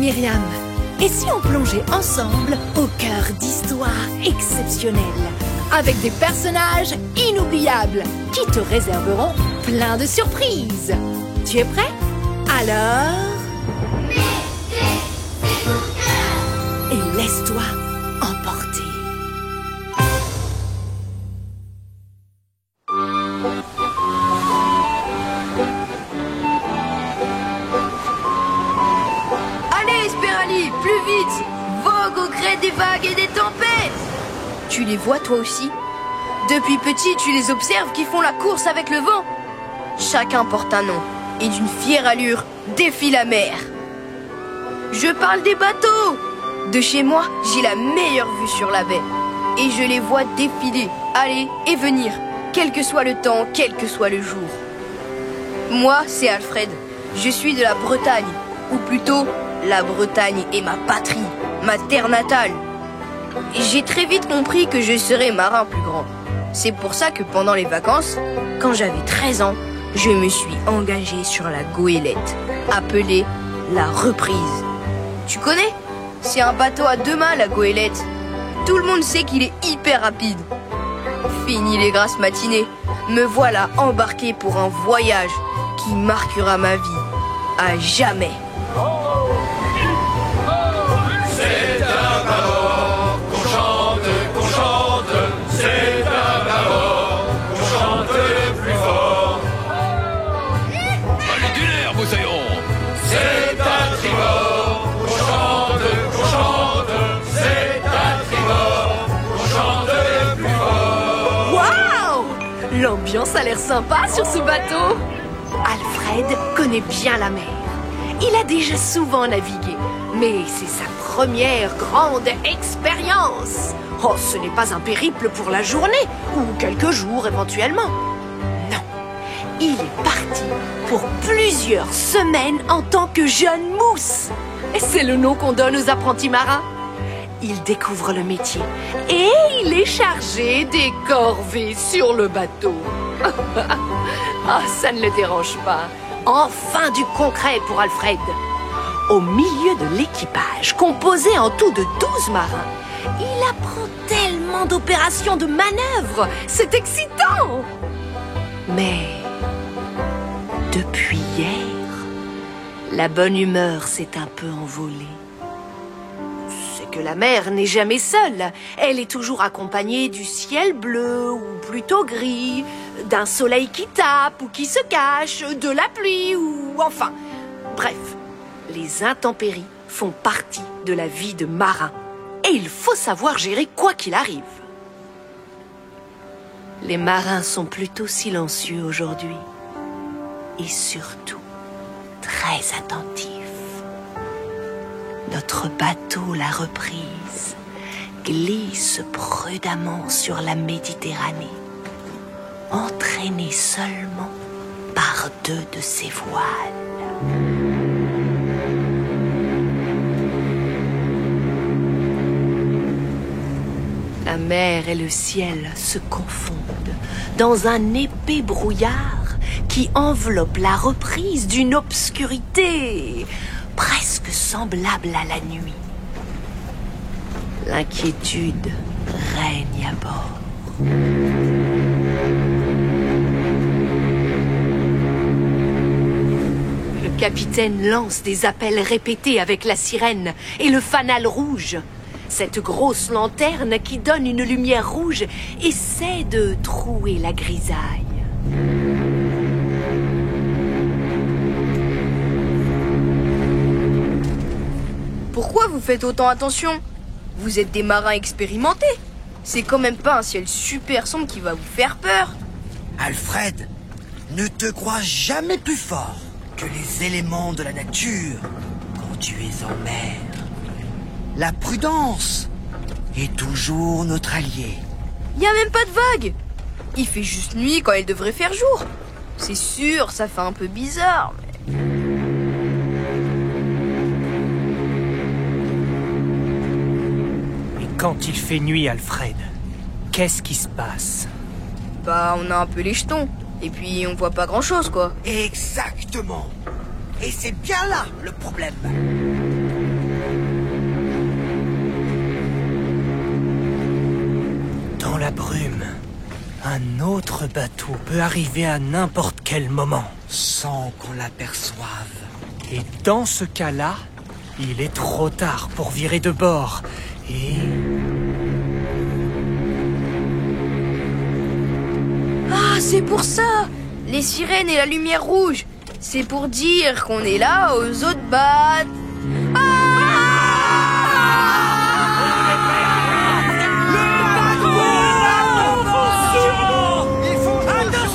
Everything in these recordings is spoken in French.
Myriam. Et si on plongeait ensemble au cœur d'histoires exceptionnelles, avec des personnages inoubliables qui te réserveront plein de surprises. Tu es prêt? Alors... et laisse-toi emporter. Allez, Espérali, plus vite! Vogue au gré des vagues et des tempêtes! Tu les vois toi aussi? Depuis petit, tu les observes qui font la course avec le vent. Chacun porte un nom et d'une fière allure défie la mer. Je parle des bateaux! De chez moi, j'ai la meilleure vue sur la baie. Et je les vois défiler, aller et venir, quel que soit le temps, quel que soit le jour. Moi, c'est Alfred. Je suis de la Bretagne. Ou plutôt, la Bretagne est ma patrie, ma terre natale. J'ai très vite compris que je serais marin plus grand. C'est pour ça que pendant les vacances, quand j'avais 13 ans, je me suis engagé sur la goélette, appelée la reprise. Tu connais? C'est un bateau à deux mâts, la goélette. Tout le monde sait qu'il est hyper rapide. Fini les grasses matinées, me voilà embarqué pour un voyage qui marquera ma vie à jamais. C'est un bâbord qu'on chante, c'est un bâbord qu'on chante le plus fort. Allez, du l'air, moussaillon. C'est un tribord qu'on chante, c'est un tribord qu'on chante le plus fort. Waouh! L'ambiance a l'air sympa sur ce bateau. Alfred connaît bien la mer. Il a déjà souvent navigué, mais c'est sa première grande expérience. Oh, ce n'est pas un périple pour la journée, ou quelques jours éventuellement. Non, il est parti pour plusieurs semaines en tant que jeune mousse. Et c'est le nom qu'on donne aux apprentis marins. Il découvre le métier et il est chargé des corvées sur le bateau. Ah, ça ne le dérange pas. Enfin du concret pour Alfred. Au milieu de l'équipage, composé en tout de 12 marins, il apprend tellement d'opérations de manœuvre. C'est excitant. Mais depuis hier, la bonne humeur s'est un peu envolée. C'est que la mer n'est jamais seule. Elle est toujours accompagnée du ciel bleu ou plutôt gris, d'un soleil qui tape ou qui se cache, de la pluie ou enfin... Bref, les intempéries font partie de la vie de marin. Et il faut savoir gérer quoi qu'il arrive. Les marins sont plutôt silencieux aujourd'hui. Et surtout, très attentifs. Notre bateau, la reprise, glisse prudemment sur la Méditerranée, entraîné seulement par 2 de ses voiles. La mer et le ciel se confondent dans un épais brouillard qui enveloppe la reprise d'une obscurité presque semblable à la nuit. L'inquiétude règne à bord. Le capitaine lance des appels répétés avec la sirène et le fanal rouge. Cette grosse lanterne qui donne une lumière rouge essaie de trouer la grisaille. Pourquoi vous faites autant attention? Vous êtes des marins expérimentés. C'est quand même pas un ciel super sombre qui va vous faire peur. Alfred, ne te crois jamais plus fort que les éléments de la nature quand tu es en mer. La prudence est toujours notre allié. Y a même pas de vagues. Il fait juste nuit quand il devrait faire jour. C'est sûr, ça fait un peu bizarre, mais... Et quand il fait nuit, Alfred, qu'est-ce qui se passe? Bah, on a un peu les jetons. Et puis, on voit pas grand-chose, quoi. Exactement. Et c'est bien là le problème. la brume, un autre bateau peut arriver à n'importe quel moment. Sans qu'on l'aperçoive. Et dans ce cas-là, il est trop tard pour virer de bord. Et... Ah, c'est pour ça! Les sirènes et la lumière rouge. C'est pour dire qu'on est là aux autres bateaux.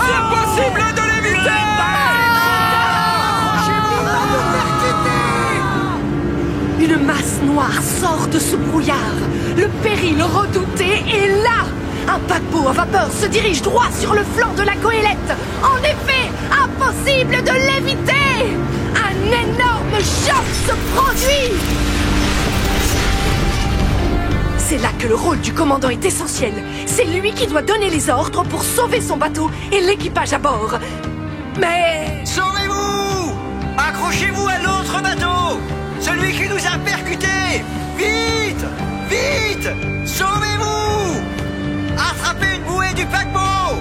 Impossible de l'éviter! Une masse noire sort de ce brouillard. Le péril redouté est là. Un paquebot à vapeur se dirige droit sur le flanc de la goélette. En effet, impossible de l'éviter. Un énorme choc se produit. C'est là que le rôle du commandant est essentiel. C'est lui qui doit donner les ordres pour sauver son bateau et l'équipage à bord. Mais... Sauvez-vous! Accrochez-vous à l'autre bateau! Celui qui nous a percutés! Vite! Vite! Sauvez-vous! Attrapez une bouée du paquebot!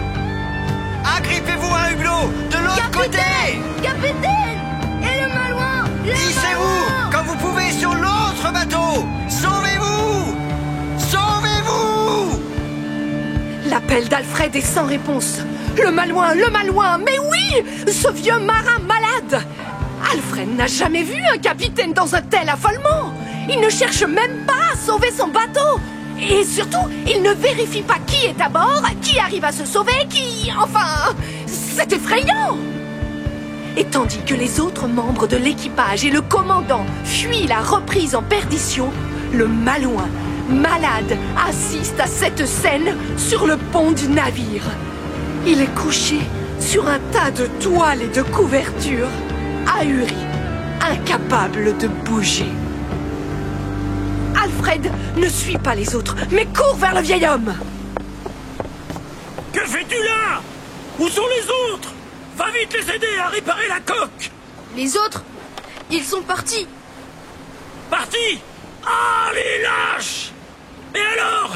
Agrippez-vous à un hublot de l'autre côté! Capitaine! Et le malouin! Hissez-vous quand vous pouvez sur l'autre bateau! Sauvez-vous! Sauvez-vous! L'appel d'Alfred est sans réponse. Le malouin, mais oui! Ce vieux marin malade! Alfred n'a jamais vu un capitaine dans un tel affolement! Il ne cherche même pas à sauver son bateau! Et surtout, il ne vérifie pas qui est à bord, qui arrive à se sauver, qui... Enfin, c'est effrayant! Et tandis que les autres membres de l'équipage et le commandant fuient la reprise en perdition, le malouin, malade, assiste à cette scène sur le pont du navire. Il est couché sur un tas de toiles et de couvertures, ahuri, incapable de bouger. Alfred ne suit pas les autres, mais court vers le vieil homme. Que fais-tu là? Où sont les autres? Va vite les aider à réparer la coque! Les autres, ils sont partis. Partis? Ah, les lâches! Et alors?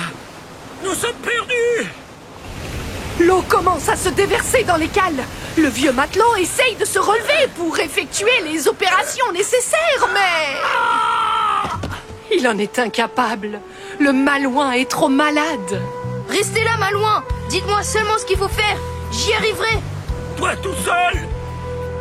Nous sommes perdus! L'eau commence à se déverser dans les cales. Le vieux matelot essaye de se relever pour effectuer les opérations nécessaires, mais... il en est incapable. Le malouin est trop malade. Restez là, malouin. Dites-moi seulement ce qu'il faut faire. J'y arriverai. Toi tout seul?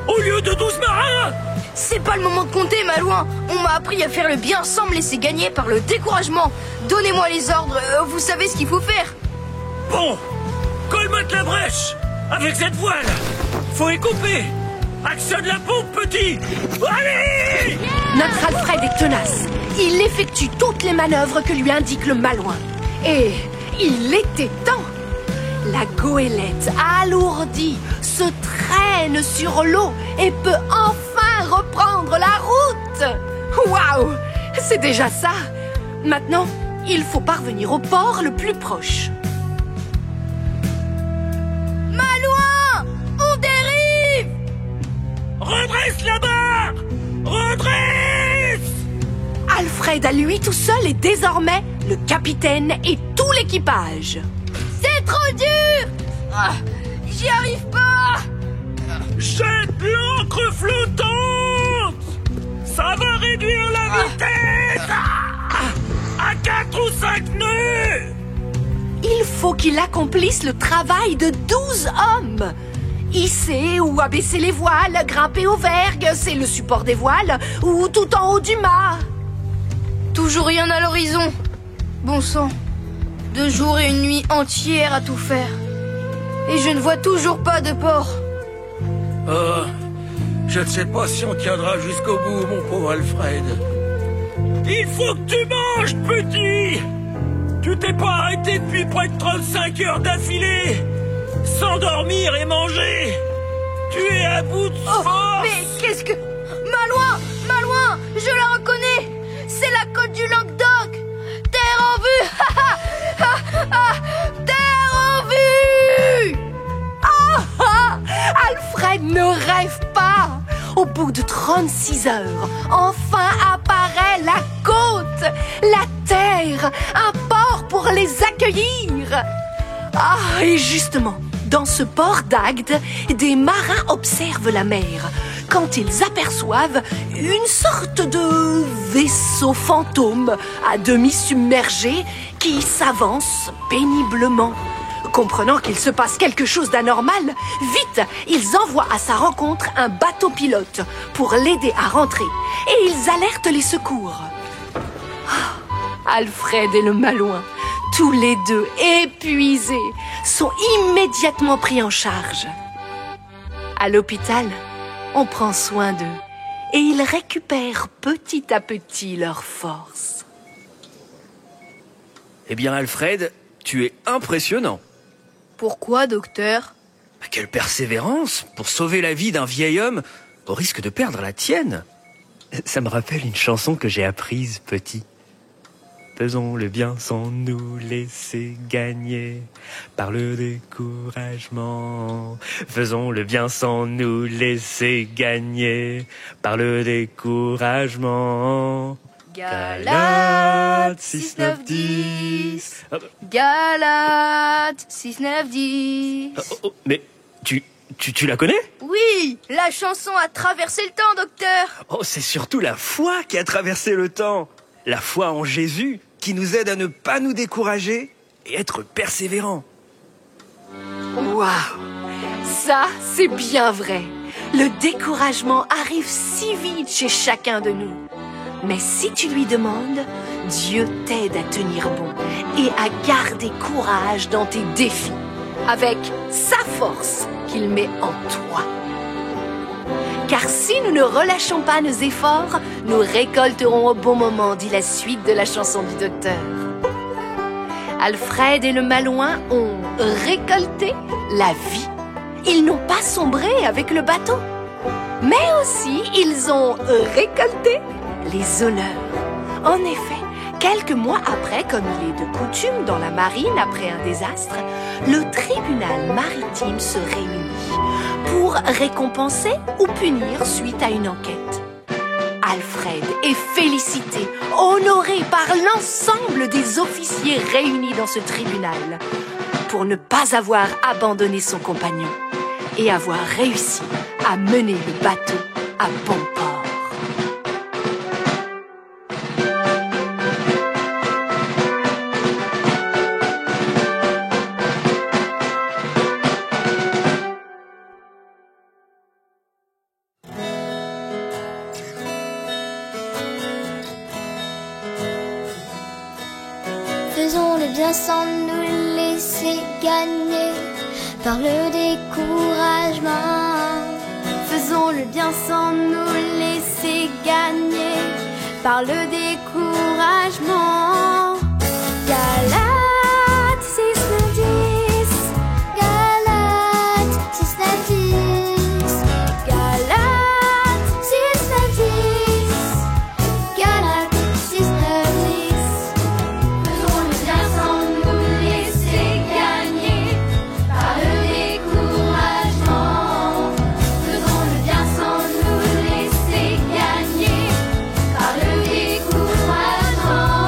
Au lieu de 12 marins? C'est pas le moment de compter, malouin. On m'a appris à faire le bien sans me laisser gagner par le découragement. Donnez-moi les ordres. Vous savez ce qu'il faut faire. Bon, colmate la brèche avec cette voile. Faut écouper. Actionne la pompe, petit. Allez! Notre Alfred est tenace. Il effectue toutes les manœuvres que lui indique le malouin. Et il était temps. La goélette, alourdie, se traîne sur l'eau et peut enfin reprendre la route. Waouh! C'est déjà ça. Maintenant, il faut parvenir au port le plus proche. Malouin! On dérive! Redresse la barre! Redresse! Alfred, à lui tout seul, est désormais le capitaine et tout l'équipage. C'est trop dur! J'y arrive pas! Jette l'encre flottante! Ça va réduire la vitesse! À 4 ou 5 nœuds! Il faut qu'il accomplisse le travail de 12 hommes. Hisser ou abaisser les voiles, grimper aux vergues, c'est le support des voiles, ou tout en haut du mât. Toujours rien à l'horizon. Bon sang. 2 jours et une nuit entière à tout faire. Et je ne vois toujours pas de port. Oh, je ne sais pas si on tiendra jusqu'au bout, mon pauvre Alfred. Il faut que tu manges, petit! Tu t'es pas arrêté depuis près de 35 heures d'affilée, sans dormir et manger. Tu es à bout de force. Mais qu'est-ce que... Malouin, je la reconnais. C'est la côte du Languedoc. Terre en vue. Terre en vue. Alfred ne rêve pas. Au bout de 36 heures, enfin apparaît la côte, la terre, un port pour les accueillir. Ah, et justement, dans ce port d'Agde, des marins observent la mer quand ils aperçoivent une sorte de vaisseau fantôme à demi submergé qui s'avance péniblement. Comprenant qu'il se passe quelque chose d'anormal, vite, ils envoient à sa rencontre un bateau pilote pour l'aider à rentrer et ils alertent les secours. Alfred et le malouin, tous les deux épuisés, sont immédiatement pris en charge. À l'hôpital, on prend soin d'eux et ils récupèrent petit à petit leurs forces. Eh bien, Alfred, tu es impressionnant. Pourquoi, docteur? Quelle persévérance pour sauver la vie d'un vieil homme au risque de perdre la tienne. Ça me rappelle une chanson que j'ai apprise petit. Faisons le bien sans nous laisser gagner par le découragement. Faisons le bien sans nous laisser gagner par le découragement. Galates 6, 9, 10. Galates 6, 9, 10. Mais tu la connais? Oui, la chanson a traversé le temps, docteur. Oh, c'est surtout la foi qui a traversé le temps. La foi en Jésus qui nous aide à ne pas nous décourager et être persévérants. Waouh! Ça, c'est bien vrai. Le découragement arrive si vite chez chacun de nous. Mais si tu lui demandes, Dieu t'aide à tenir bon et à garder courage dans tes défis, avec sa force qu'il met en toi. Car si nous ne relâchons pas nos efforts, nous récolterons au bon moment, dit la suite de la chanson du docteur. Alfred et le malouin ont récolté la vie. Ils n'ont pas sombré avec le bateau, mais aussi ils ont récolté les honneurs. En effet, quelques mois après, comme il est de coutume dans la marine après un désastre, le tribunal maritime se réunit pour récompenser ou punir suite à une enquête. Alfred est félicité, honoré par l'ensemble des officiers réunis dans ce tribunal pour ne pas avoir abandonné son compagnon et avoir réussi à mener le bateau à bon port. Faisons le bien sans nous laisser gagner par le découragement. Faisons le bien sans nous laisser gagner par le découragement. Galates 6, 9, 10. Galates 6, 9, 10. Galates 6, 9, 10. Galates 6, 9, 10. Faisons le bien sans nous laisser gagner par le découragement. Faisons le bien sans nous laisser gagner par le découragement.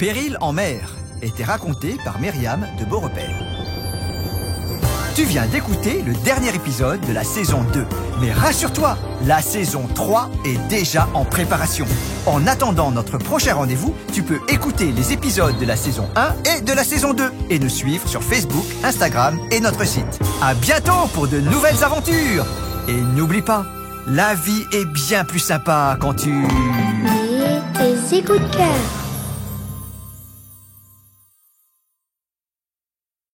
Péril en mer était raconté par Myriam de Beaurepaire. Tu viens d'écouter le dernier épisode de la saison 2. Mais rassure-toi, la saison 3 est déjà en préparation. En attendant notre prochain rendez-vous, tu peux écouter les épisodes de la saison 1 et de la saison 2 et nous suivre sur Facebook, Instagram et notre site. À bientôt pour de nouvelles aventures. Et n'oublie pas, la vie est bien plus sympa quand tu... Et tes écoutes de cœur.